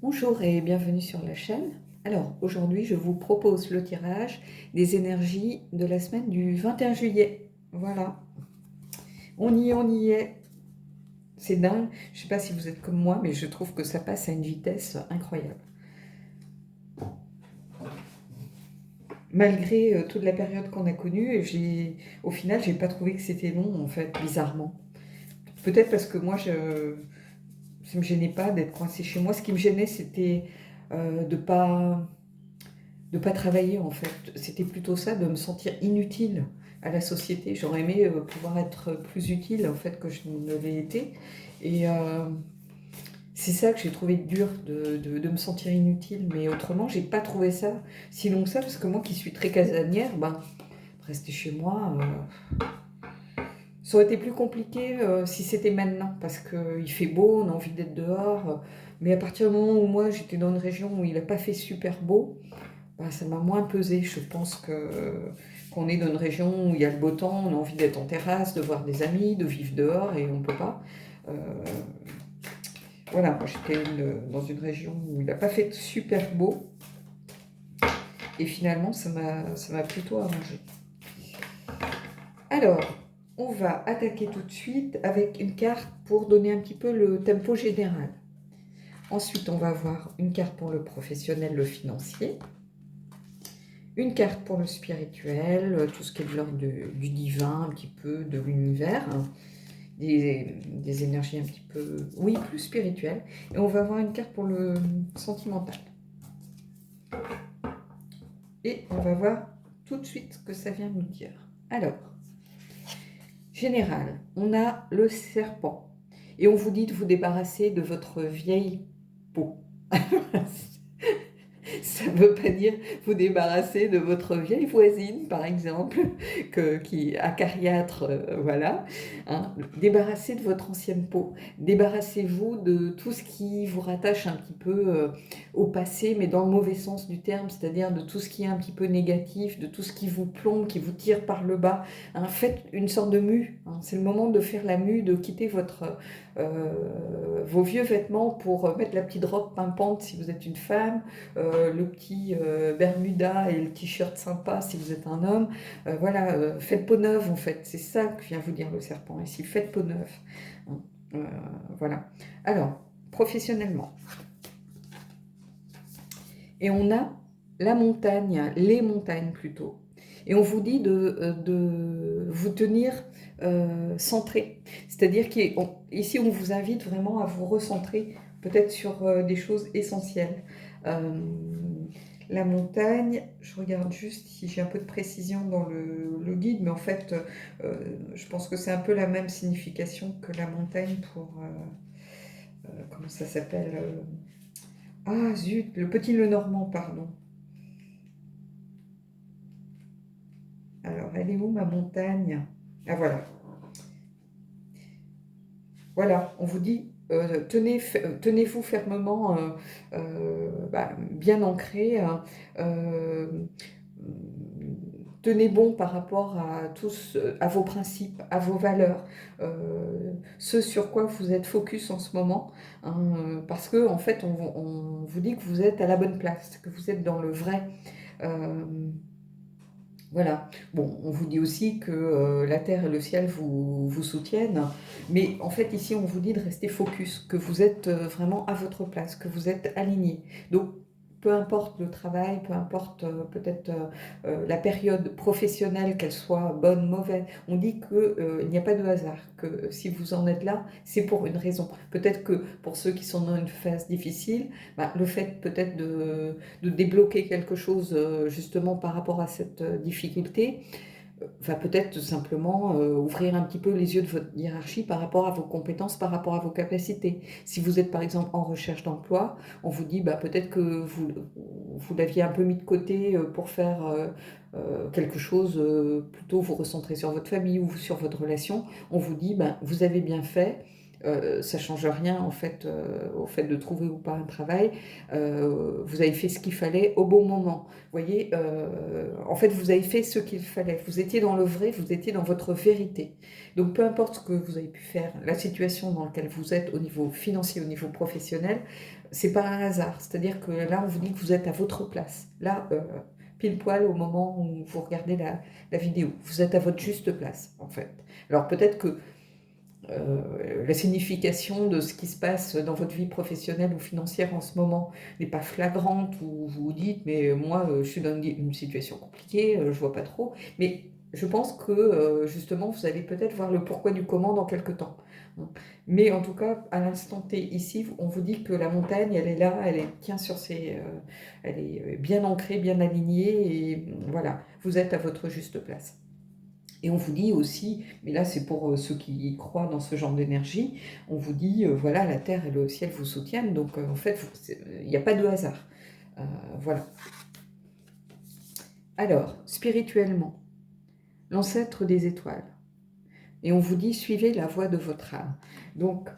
Bonjour et bienvenue sur la chaîne. Alors aujourd'hui je vous propose le tirage des énergies de la semaine du 21 juillet. Voilà, on y est. C'est dingue, je ne sais pas si vous êtes comme moi, mais je trouve que ça passe à une vitesse incroyable. Malgré toute la période qu'on a connue, au final j'ai pas trouvé que c'était long en fait, bizarrement. Peut-être parce que moi ça me gênait pas d'être coincée chez moi. Ce qui me gênait c'était de pas travailler en fait. C'était plutôt ça, de me sentir inutile à la société. J'aurais aimé pouvoir être plus utile en fait que je ne l'ai été. Et c'est ça que j'ai trouvé dur, de me sentir inutile. Mais autrement, j'ai pas trouvé ça si long que ça, parce que moi qui suis très casanière, rester chez moi, ça aurait été plus compliqué si c'était maintenant, parce qu'il fait beau, on a envie d'être dehors. Mais à partir du moment où moi j'étais dans une région où il n'a pas fait super beau, ça m'a moins pesé. Je pense qu'on est dans une région où il y a le beau temps, on a envie d'être en terrasse, de voir des amis, de vivre dehors et on ne peut pas. Euh, voilà, moi j'étais dans une région où il n'a pas fait super beau et finalement ça m'a plutôt arrangé. Alors, on va attaquer tout de suite avec une carte pour donner un petit peu le tempo général. Ensuite, on va avoir une carte pour le professionnel, le financier. Une carte pour le spirituel, tout ce qui est de l'ordre du divin, un petit peu de l'univers, hein, des énergies un petit peu, oui, plus spirituelles. Et on va avoir une carte pour le sentimental. Et on va voir tout de suite ce que ça vient nous dire. Alors, général, on a le serpent. Et on vous dit de vous débarrasser de votre vieille peau. Ça ne veut pas dire vous débarrasser de votre vieille voisine, par exemple, qui acariâtre, voilà. Hein. Débarrassez de votre ancienne peau. Débarrassez-vous de tout ce qui vous rattache un petit peu au passé, mais dans le mauvais sens du terme, c'est-à-dire de tout ce qui est un petit peu négatif, de tout ce qui vous plombe, qui vous tire par le bas. Hein. Faites une sorte de mue. Hein. C'est le moment de faire la mue, de quitter vos vieux vêtements pour mettre la petite robe pimpante si vous êtes une femme, le petit bermuda et le t-shirt sympa si vous êtes un homme. Voilà, faites peau neuve en fait, c'est ça que vient vous dire le serpent ici, faites peau neuve. Euh, voilà. Alors, professionnellement. Et on a la montagne, les montagnes plutôt. Et on vous dit de vous tenir centré. C'est-à-dire qu'ici, on vous invite vraiment à vous recentrer peut-être sur des choses essentielles. La montagne, je regarde juste si j'ai un peu de précision dans le guide, mais en fait, je pense que c'est un peu la même signification que la montagne pour... comment ça s'appelle Ah zut, le petit Lenormand, pardon. Alors, elle est où ma montagne? Ah voilà. Voilà, on vous dit, tenez-vous fermement, bien ancré, hein, tenez bon par rapport à vos principes, à vos valeurs, ce sur quoi vous êtes focus en ce moment, hein, parce que en fait, on vous dit que vous êtes à la bonne place, que vous êtes dans le vrai. Euh, Voilà. Bon, on vous dit aussi que la terre et le ciel vous soutiennent, mais en fait ici on vous dit de rester focus, que vous êtes vraiment à votre place, que vous êtes aligné. Donc peu importe le travail, peu importe peut-être la période professionnelle, qu'elle soit bonne, mauvaise, on dit qu'il n'y a pas de hasard, que si vous en êtes là, c'est pour une raison. Peut-être que pour ceux qui sont dans une phase difficile, le fait peut-être de débloquer quelque chose justement par rapport à cette difficulté, va peut-être tout simplement ouvrir un petit peu les yeux de votre hiérarchie par rapport à vos compétences, par rapport à vos capacités. Si vous êtes par exemple en recherche d'emploi, on vous dit peut-être que vous l'aviez un peu mis de côté pour faire quelque chose, plutôt vous recentrer sur votre famille ou sur votre relation. On vous dit vous avez bien fait. Ça ne change rien en fait, au fait de trouver ou pas un travail. Vous avez fait ce qu'il fallait au bon moment. Vous voyez, en fait, vous avez fait ce qu'il fallait. Vous étiez dans le vrai, vous étiez dans votre vérité. Donc, peu importe ce que vous avez pu faire, la situation dans laquelle vous êtes au niveau financier, au niveau professionnel, c'est pas un hasard. C'est-à-dire que là, on vous dit que vous êtes à votre place. Là, pile poil au moment où vous regardez la vidéo. Vous êtes à votre juste place, en fait. Alors peut-être que la signification de ce qui se passe dans votre vie professionnelle ou financière en ce moment n'est pas flagrante, ou vous vous dites, mais moi, je suis dans une situation compliquée, je vois pas trop. Mais je pense que, justement, vous allez peut-être voir le pourquoi du comment dans quelques temps. Mais en tout cas, à l'instant T, ici, on vous dit que la montagne, elle est là, elle tient sur elle est bien ancrée, bien alignée, et voilà, vous êtes à votre juste place. Et on vous dit aussi, mais là c'est pour ceux qui croient dans ce genre d'énergie, on vous dit, voilà, la terre et le ciel vous soutiennent, donc en fait, il n'y a pas de hasard. Voilà. Alors, spirituellement, l'ancêtre des étoiles. Et on vous dit, suivez la voie de votre âme. Donc,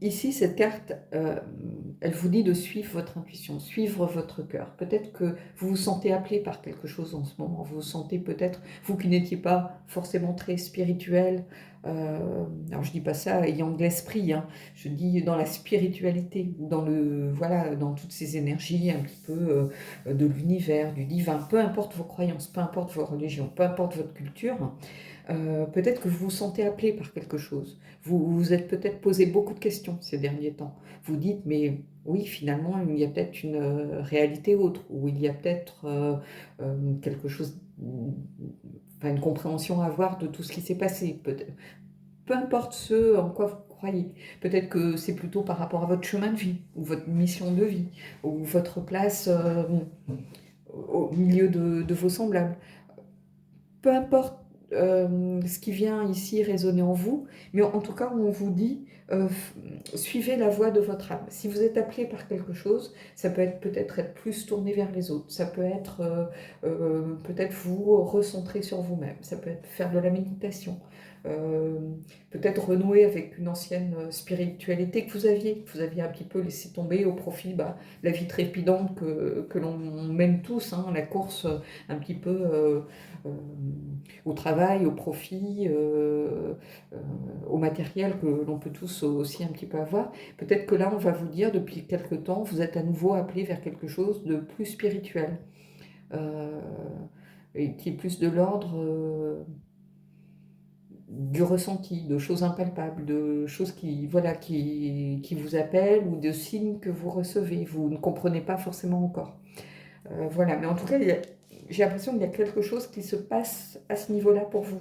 ici, cette carte, elle vous dit de suivre votre intuition, suivre votre cœur. Peut-être que vous vous sentez appelé par quelque chose en ce moment. Vous vous sentez peut-être, vous qui n'étiez pas forcément très spirituel, alors je dis pas ça ayant de l'esprit, hein, je dis dans la spiritualité, dans voilà, dans toutes ces énergies un petit peu de l'univers, du divin. Peu importe vos croyances, peu importe vos religions, peu importe votre culture. Peut-être que vous vous sentez appelé par quelque chose. Vous vous êtes peut-être posé beaucoup de questions ces derniers temps. Vous dites, mais oui, finalement, il y a peut-être une réalité autre, ou il y a peut-être quelque chose, enfin, une compréhension à avoir de tout ce qui s'est passé. Peu importe ce en quoi vous croyez. Peut-être que c'est plutôt par rapport à votre chemin de vie, ou votre mission de vie, ou votre place au milieu de vos semblables. Peu importe ce qui vient ici résonner en vous, mais en tout cas, on vous dit, suivez la voie de votre âme. Si vous êtes appelé par quelque chose, ça peut peut-être être plus tourné vers les autres, ça peut être peut-être vous recentrer sur vous-même, ça peut être faire de la méditation, euh, peut-être renouer avec une ancienne spiritualité que vous aviez un petit peu laissé tomber au profit la vie trépidante que l'on mène tous, hein, la course un petit peu euh, au travail, au profit, au matériel que l'on peut tous aussi un petit peu avoir. Peut-être que là, on va vous dire, depuis quelque temps, vous êtes à nouveau appelé vers quelque chose de plus spirituel, euh, et qui est plus de l'ordre du ressenti, de choses impalpables, de choses voilà, qui vous appellent, ou de signes que vous recevez, vous ne comprenez pas forcément encore. Voilà, mais en tout cas, j'ai l'impression qu'il y a quelque chose qui se passe à ce niveau-là pour vous.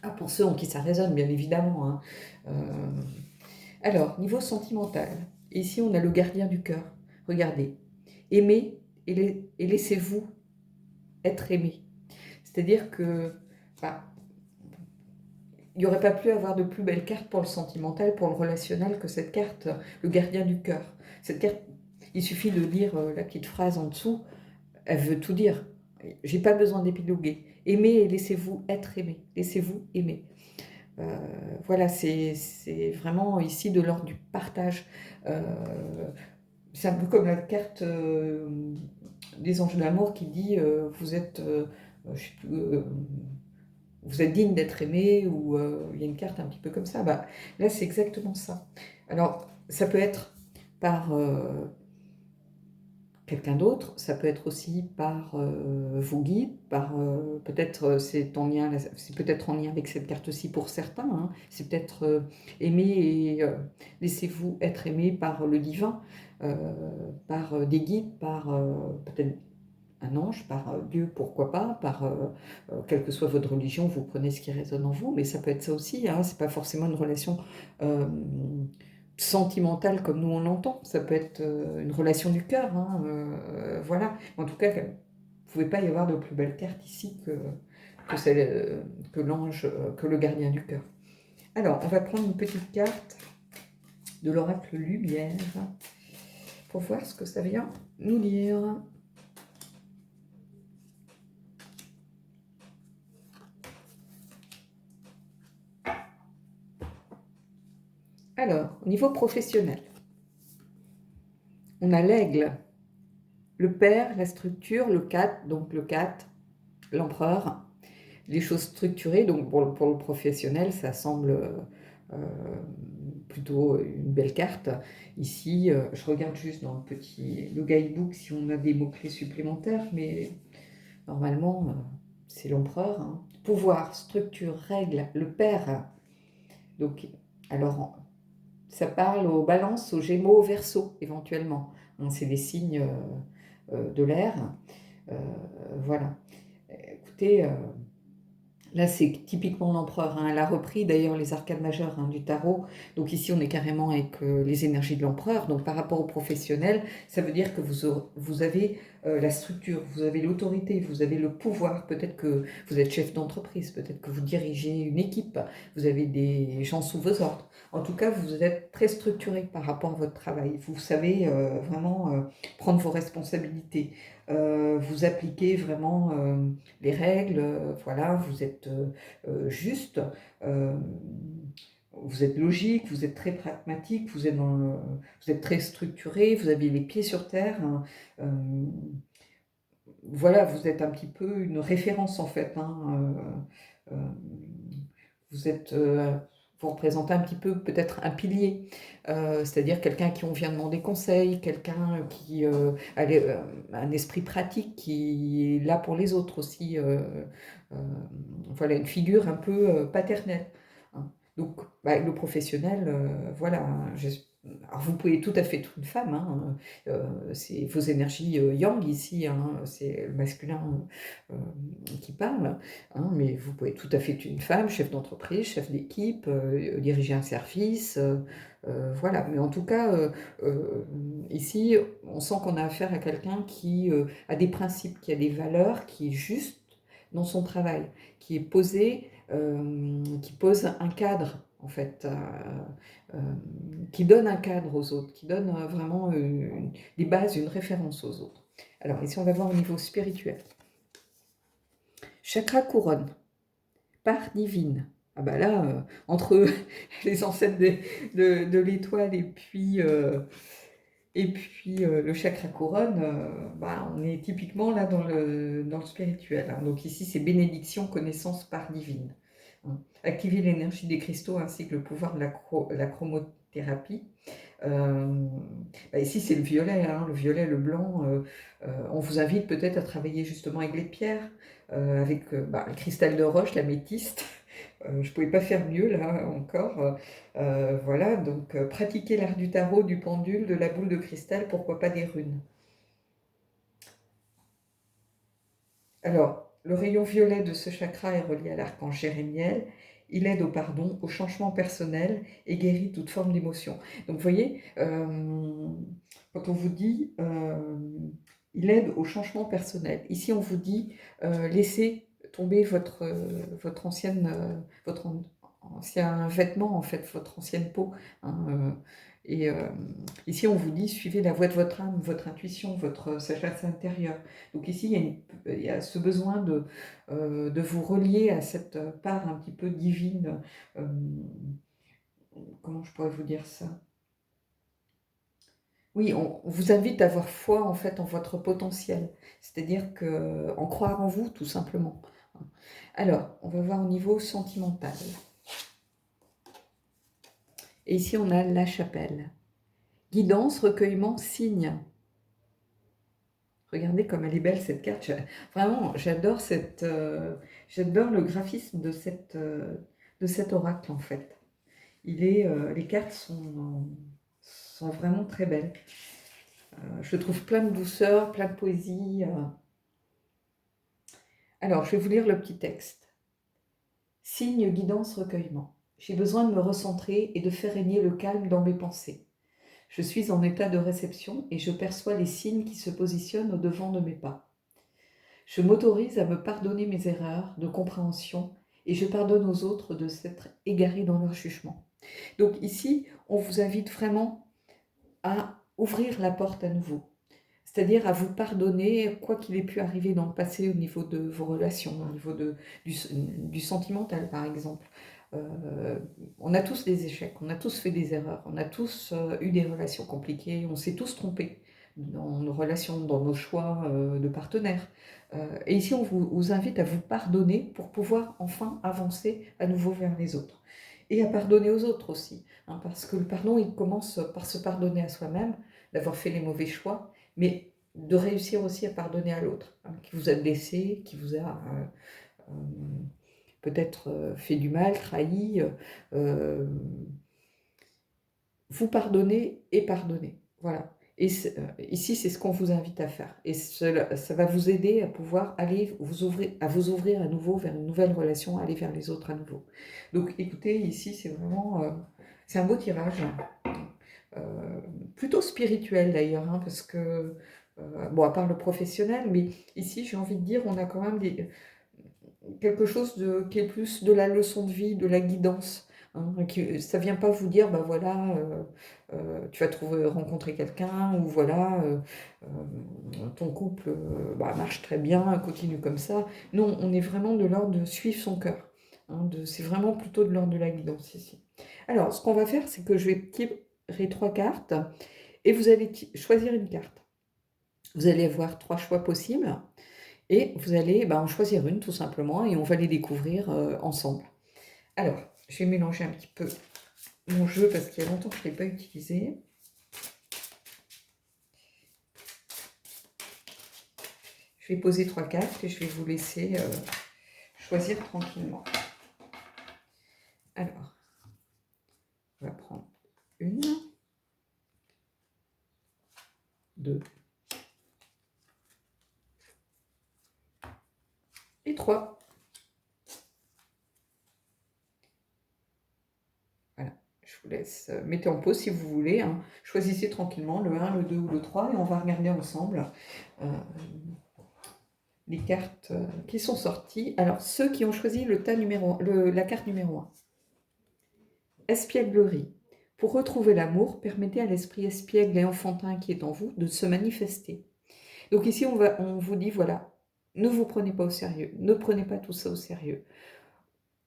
Ah, pour ceux en qui ça résonne, bien évidemment, hein. Alors, niveau sentimental, ici on a le gardien du cœur. Regardez, aimez et laissez-vous être aimé. C'est-à-dire que bah, il n'y aurait pas pu avoir de plus belle carte pour le sentimental, pour le relationnel, que cette carte, le gardien du cœur. Cette carte, il suffit de lire la petite phrase en dessous, elle veut tout dire. J'ai pas besoin d'épiloguer. Aimez et laissez-vous être aimé. Laissez-vous aimer. Voilà, c'est vraiment ici de l'ordre du partage. C'est un peu comme la carte des anges de l'amour qui dit vous êtes, je sais plus, vous êtes digne d'être aimé, ou il y a une carte un petit peu comme ça. Bah, là, c'est exactement ça. Alors, ça peut être par quelqu'un d'autre, ça peut être aussi par vos guides, par peut-être c'est peut-être en lien avec cette carte-ci pour certains, hein. C'est peut-être aimer et laissez-vous être aimé par le divin, par des guides, par peut-être un ange, par Dieu, pourquoi pas, par quelle que soit votre religion, vous prenez ce qui résonne en vous, mais ça peut être ça aussi, hein. C'est pas forcément une relation sentimentale comme nous on l'entend, ça peut être une relation du cœur, hein, voilà. En tout cas, il ne pouvait pas y avoir de plus belle carte ici que l'ange, que le gardien du cœur. Alors, on va prendre une petite carte de l'oracle Lumière pour voir ce que ça vient nous dire. Alors, au niveau professionnel, on a l'aigle, le père, la structure, le 4, donc le 4, l'empereur, les choses structurées. Donc pour le professionnel, ça semble euh, plutôt une belle carte. Ici, je regarde juste dans le guidebook si on a des mots-clés supplémentaires, mais normalement, c'est l'empereur, hein. Pouvoir, structure, règle, le père. Donc, alors, ça parle aux balances, aux gémeaux, aux verseaux, éventuellement, hein. C'est des signes de l'air. Euh, voilà. Écoutez, là, c'est typiquement l'empereur, hein. Elle a repris d'ailleurs les arcades majeures, hein, du tarot. Donc ici, on est carrément avec les énergies de l'empereur. Donc par rapport aux professionnels, ça veut dire que vous avez la structure, vous avez l'autorité, vous avez le pouvoir. Peut-être que vous êtes chef d'entreprise, peut-être que vous dirigez une équipe, vous avez des gens sous vos ordres. En tout cas, vous êtes très structuré par rapport à votre travail. Vous savez vraiment prendre vos responsabilités. Vous appliquez vraiment les règles, voilà, vous êtes juste, euh, vous êtes logique, vous êtes très pragmatique, vous êtes très structuré, vous avez les pieds sur terre, hein. Voilà, vous êtes un petit peu une référence en fait, hein. Euh, vous êtes, vous représentez un petit peu peut-être un pilier, c'est-à-dire quelqu'un qui on vient demander conseil, quelqu'un qui a un esprit pratique, qui est là pour les autres aussi. Euh, voilà, une figure un peu paternelle, hein. Donc, bah, le professionnel, voilà, alors vous pouvez tout à fait être une femme, hein, c'est vos énergies yang ici, hein, c'est le masculin qui parle, hein, mais vous pouvez tout à fait être une femme, chef d'entreprise, chef d'équipe, diriger un service, voilà. Mais en tout cas, ici, on sent qu'on a affaire à quelqu'un qui a des principes, qui a des valeurs, qui est juste dans son travail, qui est posé, qui pose un cadre, en fait, euh, qui donne un cadre aux autres, qui donne vraiment des bases, une référence aux autres. Alors ici, on va voir au niveau spirituel. Chakra couronne, part divine. Ah bah là, entre les ancêtres de l'étoile et puis le chakra couronne, bah, on est typiquement là dans le spirituel, hein. Donc ici, c'est bénédiction, connaissance, part divine, hein. Activer l'énergie des cristaux ainsi que le pouvoir de la chromothérapie. Bah ici, c'est le violet, hein, le violet, le blanc. On vous invite peut-être à travailler justement avec les pierres, avec bah, le cristal de roche, la métiste. Je ne pouvais pas faire mieux là encore. Voilà, donc pratiquer l'art du tarot, du pendule, de la boule de cristal, pourquoi pas des runes. Alors, le rayon violet de ce chakra est relié à l'archange Jérémiel. Il aide au pardon, au changement personnel et guérit toute forme d'émotion. Donc, vous voyez, quand on vous dit il aide au changement personnel, ici on vous dit laissez tomber votre ancien vêtement, en fait, votre ancienne peau, hein, et ici on vous dit suivez la voie de votre âme, votre intuition, votre sagesse intérieure. Donc ici il y a ce besoin de vous relier à cette part un petit peu divine. euh, Comment je pourrais vous dire ça? Oui, on vous invite à avoir foi en fait en votre potentiel, c'est-à-dire en croire en vous tout simplement. Alors, on va voir au niveau sentimental. Et ici, on a la chapelle. Guidance, recueillement, signe. Regardez comme elle est belle cette carte. Vraiment, j'adore j'adore le graphisme de cet oracle en fait. Les cartes sont vraiment très belles. Je trouve plein de douceur, plein de poésie. Alors, je vais vous lire le petit texte. Signe, guidance, recueillement. J'ai besoin de me recentrer et de faire régner le calme dans mes pensées. Je suis en état de réception et je perçois les signes qui se positionnent au devant de mes pas. Je m'autorise à me pardonner mes erreurs de compréhension et je pardonne aux autres de s'être égarés dans leur jugement. Donc ici, on vous invite vraiment à ouvrir la porte à nouveau, c'est-à-dire à vous pardonner quoi qu'il ait pu arriver dans le passé au niveau de vos relations, au niveau du sentimental par exemple. On a tous des échecs, on a tous fait des erreurs, on a tous eu des relations compliquées, on s'est tous trompés dans nos relations, dans nos choix de partenaires. Et ici, on vous invite à vous pardonner pour pouvoir enfin avancer à nouveau vers les autres. et à pardonner aux autres aussi, hein, parce que le pardon, il commence par se pardonner à soi-même, d'avoir fait les mauvais choix, mais de réussir aussi à pardonner à l'autre, hein, qui vous a blessé, qui vous a euh, peut-être fait du mal, trahi. Vous pardonnez et pardonnez. Voilà. Et ici, c'est ce qu'on vous invite à faire. Et ça va vous aider à pouvoir aller vous ouvrir à nouveau vers une nouvelle relation, aller vers les autres à nouveau. Donc écoutez, ici, c'est vraiment c'est un beau tirage. Euh, Plutôt spirituel d'ailleurs, hein, parce que, bon, à part le professionnel, mais ici, j'ai envie de dire, on a quand même quelque chose qui est plus de la leçon de vie, de la guidance. Hein, ça vient pas vous dire, bah voilà, tu vas rencontrer quelqu'un, ou voilà, ton couple bah, marche très bien, continue comme ça. Non, on est vraiment de l'ordre de suivre son cœur. Hein, c'est vraiment plutôt de l'ordre de la guidance ici. Alors, ce qu'on va faire, c'est que je vais tirer 3 cartes, et vous allez choisir une carte. Vous allez avoir 3 choix possibles. Et vous allez en choisir une tout simplement et on va les découvrir ensemble. Alors, je vais mélanger un petit peu mon jeu parce qu'il y a longtemps que je ne l'ai pas utilisé. Je vais poser 3 cartes et je vais vous laisser choisir tranquillement. Alors, on va prendre une, 2 et 3. Voilà, je vous laisse. Mettez en pause si vous voulez. Hein. Choisissez tranquillement le 1, le 2 ou le 3 et on va regarder ensemble les cartes qui sont sorties. Alors, ceux qui ont choisi la carte numéro 1. Espièglerie. Pour retrouver l'amour, permettez à l'esprit espiègle et enfantin qui est en vous de se manifester. Donc ici, on vous dit, voilà, ne vous prenez pas au sérieux, ne prenez pas tout ça au sérieux.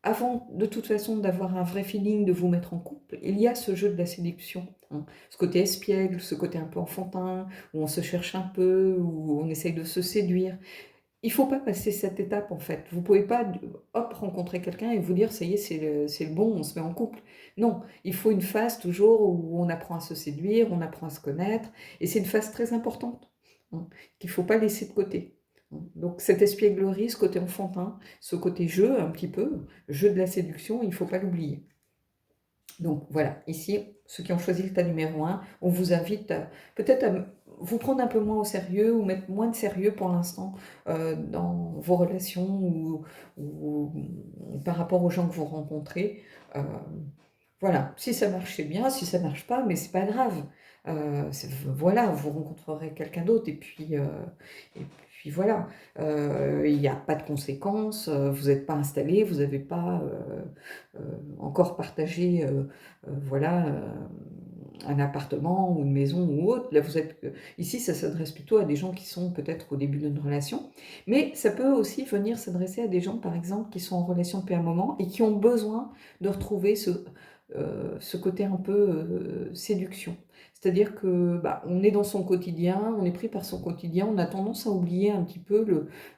Avant, de toute façon, d'avoir un vrai feeling, de vous mettre en couple, il y a ce jeu de la séduction. Hein. Ce côté espiègle, ce côté un peu enfantin, où on se cherche un peu, où on essaye de se séduire. Il ne faut pas passer cette étape en fait. Vous ne pouvez pas rencontrer quelqu'un et vous dire ça y est, c'est le bon, on se met en couple. Non, il faut une phase toujours où on apprend à se séduire, on apprend à se connaître. Et c'est une phase très importante hein, qu'il ne faut pas laisser de côté. Donc cette espièglerie, ce côté enfantin, ce côté jeu un petit peu, jeu de la séduction, il ne faut pas l'oublier. Donc voilà, ici, ceux qui ont choisi le tas numéro 1, on vous invite peut-être à vous prendre un peu moins au sérieux ou mettre moins de sérieux pour l'instant dans vos relations ou par rapport aux gens que vous rencontrez. Voilà, si ça marche, c'est bien, si ça marche pas, mais c'est pas grave. Voilà, vous rencontrerez quelqu'un d'autre et puis voilà. Il n'y a pas de conséquences, vous n'êtes pas installé, vous n'avez pas encore partagé voilà, un appartement ou une maison ou autre. Là, ici, ça s'adresse plutôt à des gens qui sont peut-être au début d'une relation, mais ça peut aussi venir s'adresser à des gens, par exemple, qui sont en relation depuis un moment et qui ont besoin de retrouver ce côté un peu séduction. C'est-à-dire que on est dans son quotidien, on est pris par son quotidien, on a tendance à oublier un petit peu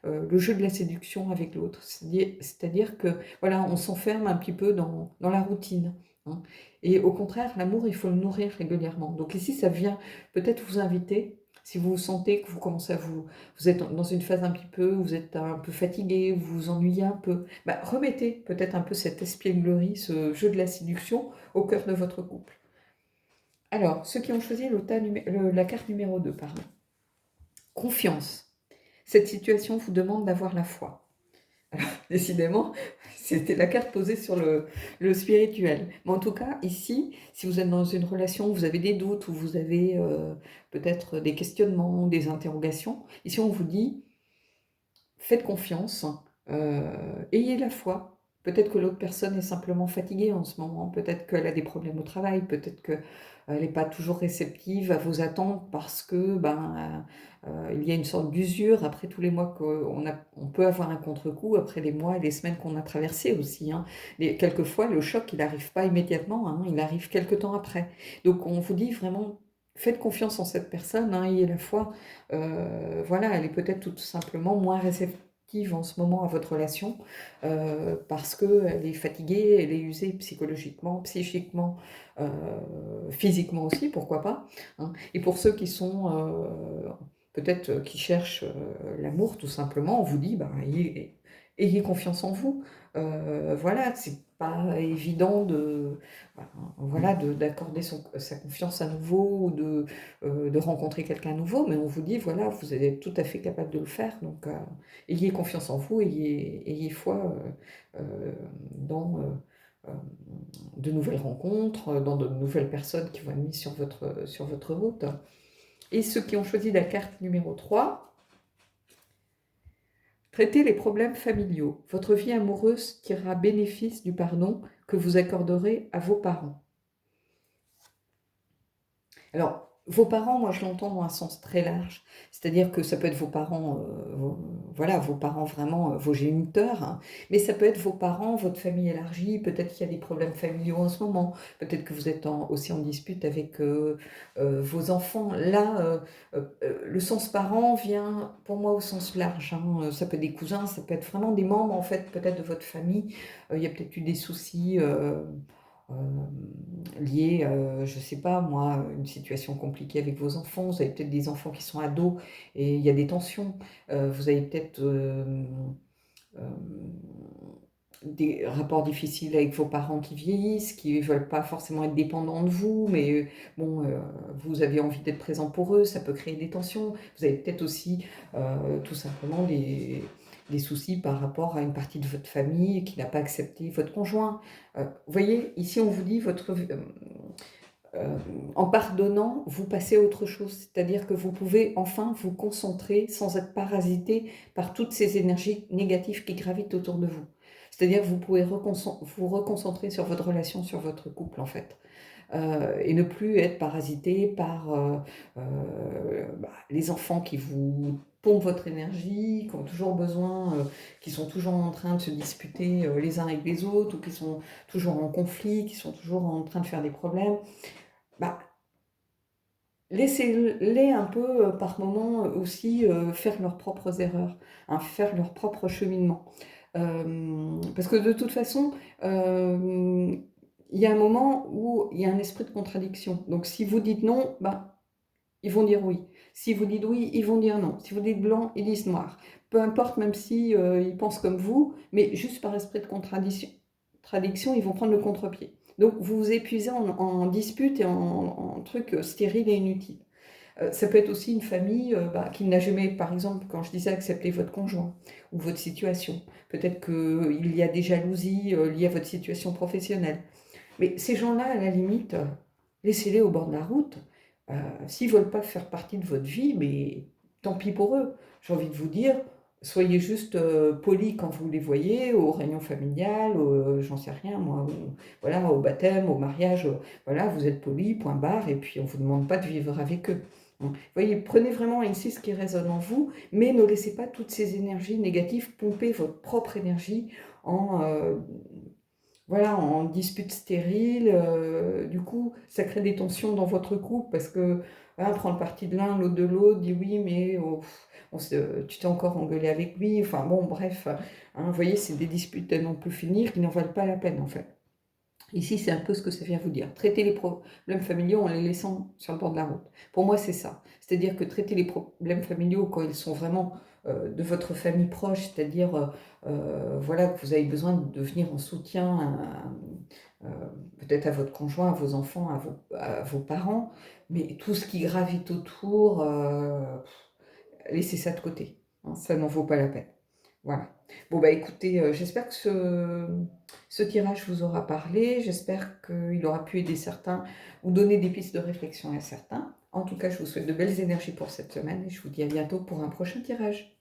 le jeu de la séduction avec l'autre. C'est-à-dire que voilà, on s'enferme un petit peu dans la routine. Hein. Et au contraire, l'amour, il faut le nourrir régulièrement. Donc ici, ça vient peut-être vous inviter, si vous sentez que vous commencez vous êtes dans une phase un petit peu, vous êtes un peu fatigué, vous vous ennuyez un peu, remettez peut-être un peu cette espièglerie, ce jeu de la séduction au cœur de votre couple. Alors, ceux qui ont choisi la carte numéro 2, pardon. Confiance. Cette situation vous demande d'avoir la foi. Alors, décidément, c'était la carte posée sur le spirituel. Mais en tout cas, ici, si vous êtes dans une relation où vous avez des doutes, où vous avez peut-être des questionnements, des interrogations, ici on vous dit, faites confiance, ayez la foi. Peut-être que l'autre personne est simplement fatiguée en ce moment, peut-être qu'elle a des problèmes au travail, peut-être qu'elle n'est pas toujours réceptive à vos attentes parce que il y a une sorte d'usure après tous les mois on peut avoir un contre-coup, après les mois et les semaines qu'on a traversées aussi. Hein. Quelquefois, le choc, il n'arrive pas immédiatement, hein, il arrive quelque temps après. Donc on vous dit vraiment, faites confiance en cette personne, hein, ayez la foi. Voilà, elle est peut-être tout simplement moins constructive en ce moment à votre relation, parce qu'elle est fatiguée, elle est usée psychologiquement, psychiquement, physiquement aussi, pourquoi pas, hein. Et pour ceux qui sont, peut-être, qui cherchent, l'amour tout simplement, on vous dit: «Bah, ayez confiance en vous». Voilà, c'est pas évident de, ben, voilà, d'accorder sa confiance à nouveau ou de rencontrer quelqu'un de nouveau, mais on vous dit: «Voilà, vous êtes tout à fait capable de le faire, donc ayez confiance en vous, ayez foi, dans, hem, de nouvelles rencontres, dans de nouvelles personnes qui vont être mises sur votre route». Et ceux qui ont choisi la carte numéro 3, traitez les problèmes familiaux. Votre vie amoureuse tirera bénéfice du pardon que vous accorderez à vos parents. Alors, vos parents, moi je l'entends dans un sens très large, c'est-à-dire que ça peut être vos parents, voilà, vos parents vraiment, vos géniteurs, hein, mais ça peut être vos parents, votre famille élargie, peut-être qu'il y a des problèmes familiaux en ce moment, peut-être que vous êtes aussi en dispute avec vos enfants. Là, le sens parent vient pour moi au sens large, hein, ça peut être des cousins, ça peut être vraiment des membres en fait peut-être de votre famille. Il y a peut-être eu des soucis, liés, je ne sais pas moi, une situation compliquée avec vos enfants. Vous avez peut-être des enfants qui sont ados et il y a des tensions. Vous avez peut-être, hem, des rapports difficiles avec vos parents qui vieillissent, qui ne veulent pas forcément être dépendants de vous, mais bon, vous avez envie d'être présent pour eux, ça peut créer des tensions. Vous avez peut-être aussi, tout simplement des soucis par rapport à une partie de votre famille qui n'a pas accepté votre conjoint. Vous voyez, ici on vous dit en pardonnant, vous passez à autre chose. C'est-à-dire que vous pouvez enfin vous concentrer sans être parasité par toutes ces énergies négatives qui gravitent autour de vous. C'est-à-dire que vous pouvez vous reconcentrer sur votre relation, sur votre couple en fait. Et ne plus être parasité par les enfants qui vous pompent votre énergie, qui ont toujours besoin, qui sont toujours en train de se disputer les uns avec les autres, ou qui sont toujours en conflit, qui sont toujours en train de faire des problèmes. Bah, laissez-les un peu, par moment, aussi, faire leurs propres erreurs, hein, faire leur propre cheminement. Parce que de toute façon, il y a un moment où il y a un esprit de contradiction. Donc si vous dites non, bah, ils vont dire oui. Si vous dites oui, ils vont dire non. Si vous dites blanc, ils disent noir. Peu importe, même si, ils pensent comme vous, mais juste par esprit de contradiction, ils vont prendre le contre-pied. Donc vous vous épuisez en disputes et en trucs, stériles et inutiles. Ça peut être aussi une famille, qui n'a jamais, par exemple, quand je disais accepter votre conjoint ou votre situation. Peut-être qu'il y a des jalousies, liées à votre situation professionnelle. Mais ces gens-là, à la limite, laissez-les au bord de la route. S'ils veulent pas faire partie de votre vie, mais tant pis pour eux. J'ai envie de vous dire, soyez juste, polis quand vous les voyez, aux réunions familiales, j'en sais rien moi, voilà, au baptême, au mariage, voilà, vous êtes polis, point barre, et puis on vous demande pas de vivre avec eux. Vous voyez, prenez vraiment ici ce qui résonne en vous, mais ne laissez pas toutes ces énergies négatives pomper votre propre énergie en, voilà, en dispute stérile, du coup, ça crée des tensions dans votre couple parce que, voilà, prendre parti de l'un, l'autre de l'autre, dit: «Oui, mais oh, tu t'es encore engueulé avec lui», enfin bon, bref, hein, vous voyez, c'est des disputes à n'en plus finir qui n'en valent pas la peine, en fait. Ici, c'est un peu ce que ça vient vous dire. Traiter les problèmes familiaux en les laissant sur le bord de la route. Pour moi, c'est ça. C'est-à-dire que traiter les problèmes familiaux quand ils sont vraiment de votre famille proche, c'est-à-dire voilà, que vous avez besoin de venir en soutien peut-être à votre conjoint, à vos enfants, à vos parents, mais tout ce qui gravite autour, laissez ça de côté, hein, ça n'en vaut pas la peine. Voilà. Bon, bah écoutez, j'espère que ce tirage vous aura parlé, j'espère qu'il aura pu aider certains ou donner des pistes de réflexion à certains. En tout cas, je vous souhaite de belles énergies pour cette semaine et je vous dis à bientôt pour un prochain tirage.